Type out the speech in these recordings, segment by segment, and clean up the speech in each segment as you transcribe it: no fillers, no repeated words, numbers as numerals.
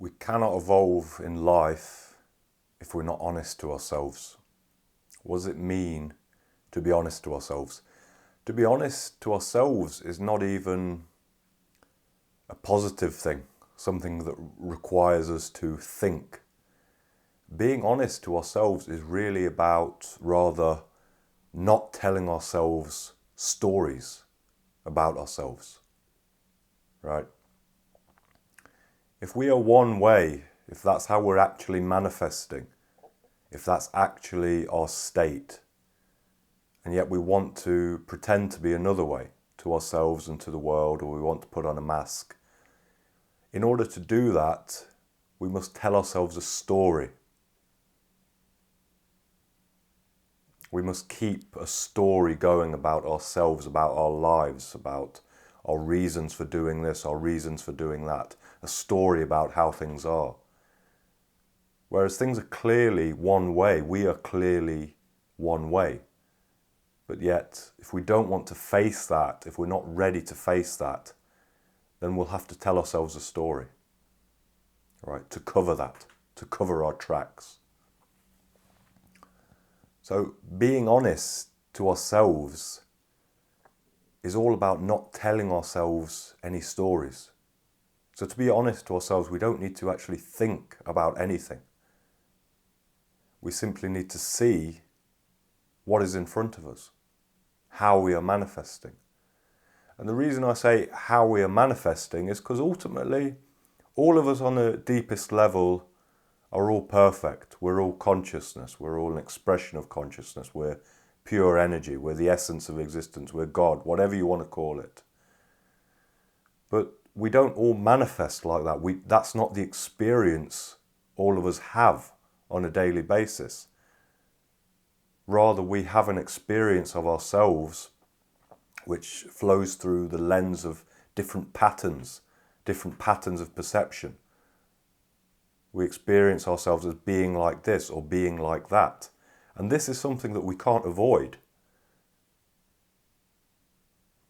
We cannot evolve in life if we're not honest to ourselves. What does it mean to be honest to ourselves? To be honest to ourselves is not even a positive thing, something that requires us to think. Being honest to ourselves is really about rather not telling ourselves stories about ourselves, right? If we are one way, if that's how we're actually manifesting, if that's actually our state, and yet we want to pretend to be another way to ourselves and to the world, or we want to put on a mask, in order to do that, we must tell ourselves a story. We must keep a story going about ourselves, about our lives, about our reasons for doing this, our reasons for doing that, a story about how things are. Whereas things are clearly one way, we are clearly one way. But yet, if we don't want to face that, if we're not ready to face that, then we'll have to tell ourselves a story, right? To cover that, to cover our tracks. So being honest to ourselves is all about not telling ourselves any stories. So to be honest to ourselves, we don't need to actually think about anything. We simply need to see what is in front of us, how we are manifesting. And the reason I say how we are manifesting is because ultimately, all of us on the deepest level are all perfect. We're all consciousness. We're all an expression of consciousness. We're pure energy. We're the essence of existence. We're God, whatever you want to call it. But we don't all manifest like that. That's not the experience all of us have on a daily basis. Rather, we have an experience of ourselves which flows through the lens of different patterns of perception. We experience ourselves as being like this or being like that. And this is something that we can't avoid.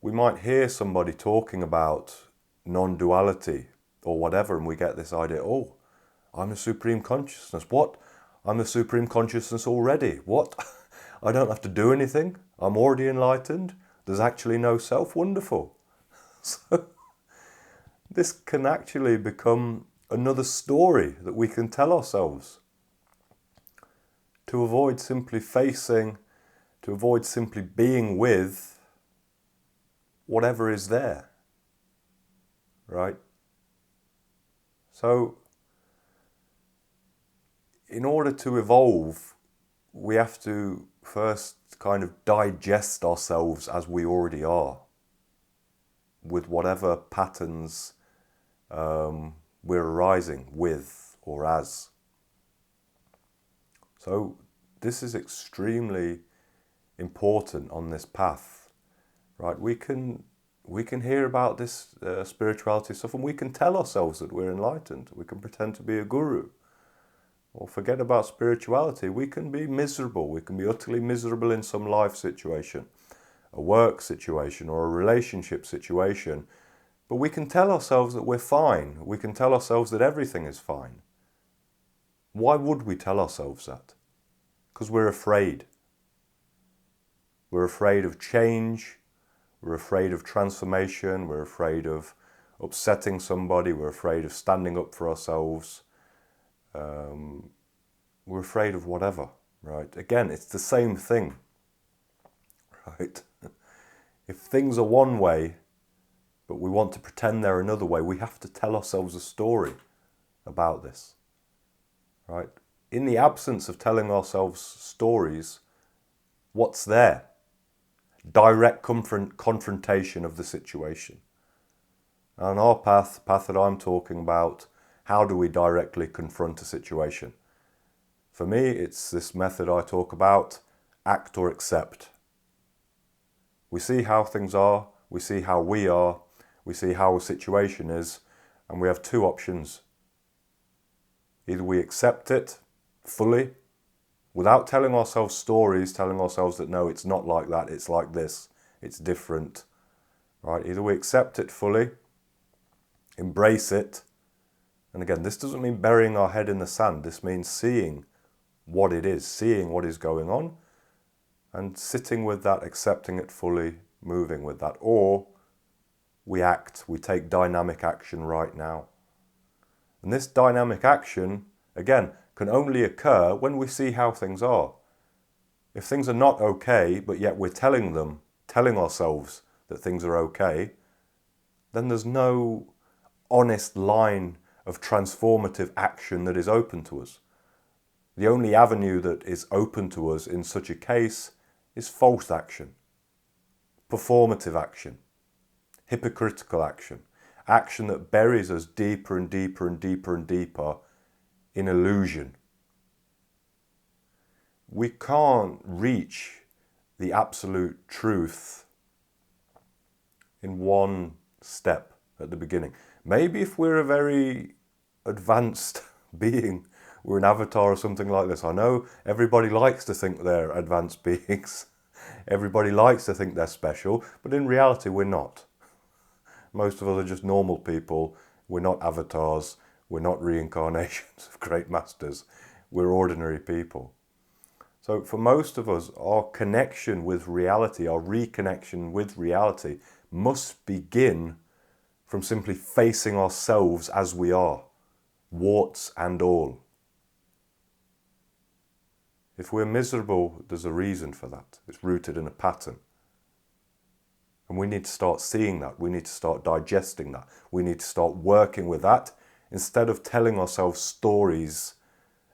We might hear somebody talking about non-duality or whatever, and we get this idea, oh, I'm the Supreme Consciousness. What? I'm the Supreme Consciousness already. What? I don't have to do anything. I'm already enlightened. There's actually no self. Wonderful. So this can actually become another story that we can tell ourselves to avoid simply facing, to avoid simply being with whatever is there, right? So in order to evolve, we have to first kind of digest ourselves as we already are, with whatever patterns we're arising with or as. So this is extremely important on this path, right? We can hear about this spirituality stuff, and we can tell ourselves that we're enlightened. We can pretend to be a guru. Or forget about spirituality. We can be miserable. We can be utterly miserable in some life situation, a work situation or a relationship situation. But we can tell ourselves that we're fine. We can tell ourselves that everything is fine. Why would we tell ourselves that? Because we're afraid. We're afraid of change. We're afraid of transformation. We're afraid of upsetting somebody. We're afraid of standing up for ourselves. We're afraid of whatever, right? Again, it's the same thing, right? If things are one way, but we want to pretend they're another way, we have to tell ourselves a story about this, right? In the absence of telling ourselves stories, what's there? Direct confrontation of the situation. On our path that I'm talking about, how do we directly confront a situation? For me, it's this method I talk about, act or accept. We see how things are, we see how we are, we see how a situation is, and we have two options. Either we accept it fully, without telling ourselves stories, telling ourselves that no, it's not like that, it's like this, it's different, right? Either we accept it fully, embrace it, And again, this doesn't mean burying our head in the sand. This means seeing what it is, seeing what is going on, and sitting with that, accepting it fully, moving with that. Or we act, we take dynamic action right now. And this dynamic action, again, can only occur when we see how things are. If things are not okay, but yet we're telling ourselves that things are okay, then there's no honest line of transformative action that is open to us. The only avenue that is open to us in such a case is false action, performative action, hypocritical action, action that buries us deeper and deeper and deeper and deeper in illusion. We can't reach the absolute truth in one step at the beginning. Maybe if we're a very advanced being, we're an avatar or something like this. I know everybody likes to think they're advanced beings. Everybody likes to think they're special, but in reality we're not. Most of us are just normal people. We're not avatars. We're not reincarnations of great masters. We're ordinary people. So for most of us, our connection with reality, our reconnection with reality must begin from simply facing ourselves as we are, warts and all. If we're miserable, there's a reason for that. It's rooted in a pattern. And we need to start seeing that. We need to start digesting that. We need to start working with that instead of telling ourselves stories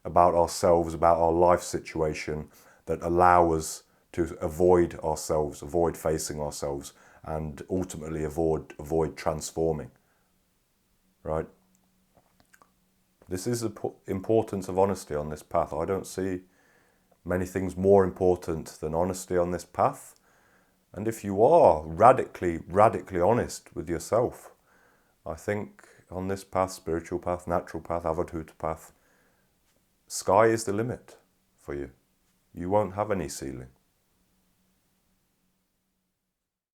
about ourselves, about our life situation that allow us to avoid ourselves, avoid facing ourselves, and ultimately avoid transforming. Right? This is the importance of honesty on this path. I don't see many things more important than honesty on this path. And if you are radically honest with yourself, I think on this path, spiritual path, natural path, avadhuta path, sky is the limit for you. You won't have any ceiling.